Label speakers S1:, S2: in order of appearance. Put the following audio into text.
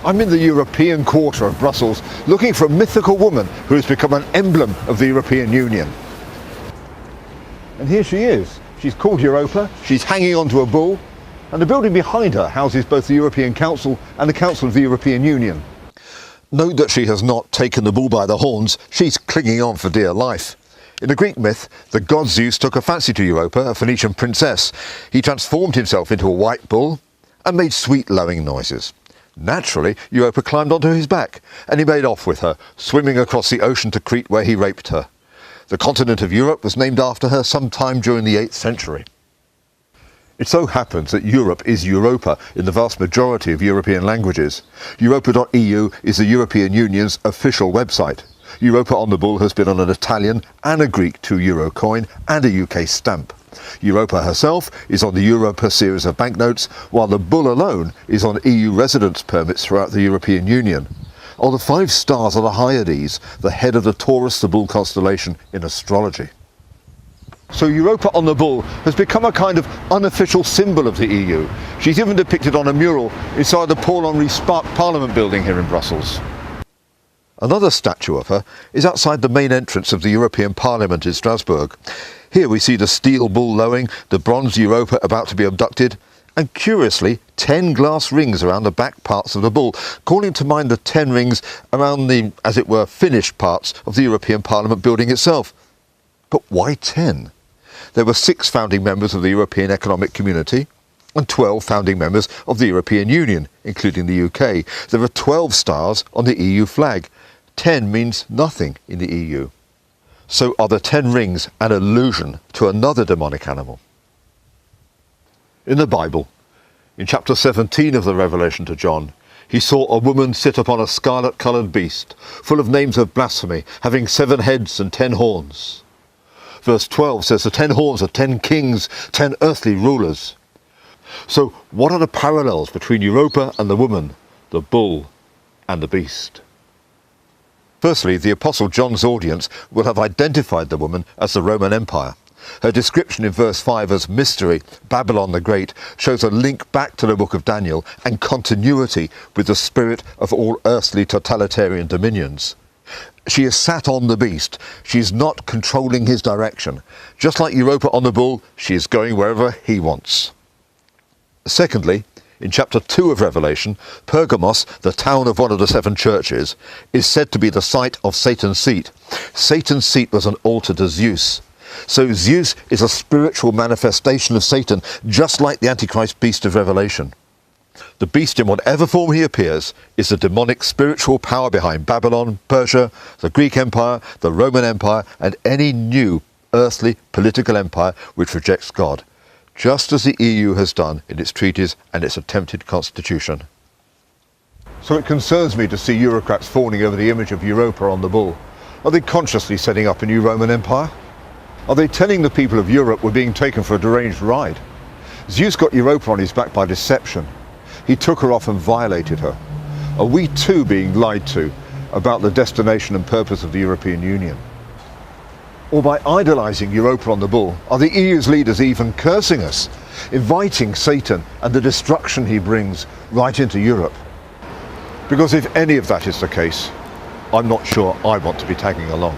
S1: I'm in the European quarter of Brussels, looking for a mythical woman who has become an emblem of the European Union. And here she is. She's called Europa, she's hanging onto a bull, and the building behind her houses both the European Council and the Council of the European Union. Note that she has not taken the bull by the horns, she's clinging on for dear life. In the Greek myth, the god Zeus took a fancy to Europa, a Phoenician princess. He transformed himself into a white bull and made sweet lowing noises. Naturally, Europa climbed onto his back and he made off with her, swimming across the ocean to Crete where he raped her. The continent of Europe was named after her sometime during the 8th century. It so happens that Europe is Europa in the vast majority of European languages. Europa.eu is the European Union's official website. Europa on the bull has been on an Italian and a Greek €2 coin and a UK stamp. Europa herself is on the euro per series of banknotes, while the bull alone is on EU residence permits throughout the European Union. On the 5 stars are the Hyades, the head of the Taurus, the bull constellation in astrology. So Europa on the bull has become a kind of unofficial symbol of the EU. She's even depicted on a mural inside the Paul-Henri Spaak Parliament building here in Brussels. Another statue of her is outside the main entrance of the European Parliament in Strasbourg. Here we see the steel bull lowing, the bronze Europa about to be abducted, and curiously 10 glass rings around the back parts of the bull, calling to mind the 10 rings around the, as it were, finished parts of the European Parliament building itself. But why 10? There were 6 founding members of the European Economic Community and 12 founding members of the European Union, including the UK. There are 12 stars on the EU flag. 10 means nothing in the EU. So are the 10 rings an allusion to another demonic animal? In the Bible, in chapter 17 of the Revelation to John, he saw a woman sit upon a scarlet-coloured beast, full of names of blasphemy, having 7 heads and 10 horns. Verse 12 says the 10 horns are 10 kings, 10 earthly rulers. So what are the parallels between Europa and the woman, the bull and the beast? Firstly, the Apostle John's audience will have identified the woman as the Roman Empire. Her description in verse 5 as mystery, Babylon the Great, shows a link back to the book of Daniel and continuity with the spirit of all earthly totalitarian dominions. She is sat on the beast. She is not controlling his direction. Just like Europa on the bull, she is going wherever he wants. Secondly, in chapter 2 of Revelation, Pergamos, the town of one of the 7 churches, is said to be the site of Satan's seat. Satan's seat was an altar to Zeus. So Zeus is a spiritual manifestation of Satan, just like the Antichrist beast of Revelation. The beast, in whatever form he appears, is the demonic spiritual power behind Babylon, Persia, the Greek Empire, the Roman Empire, and any new earthly political empire which rejects God, just as the EU has done in its treaties and its attempted constitution. So it concerns me to see Eurocrats fawning over the image of Europa on the bull. Are they consciously setting up a new Roman Empire? Are they telling the people of Europe we're being taken for a deranged ride? Zeus got Europa on his back by deception. He took her off and violated her. Are we too being lied to about the destination and purpose of the European Union? Or by idolising Europa on the bull, are the EU's leaders even cursing us, inviting Satan and the destruction he brings right into Europe? Because if any of that is the case, I'm not sure I want to be tagging along.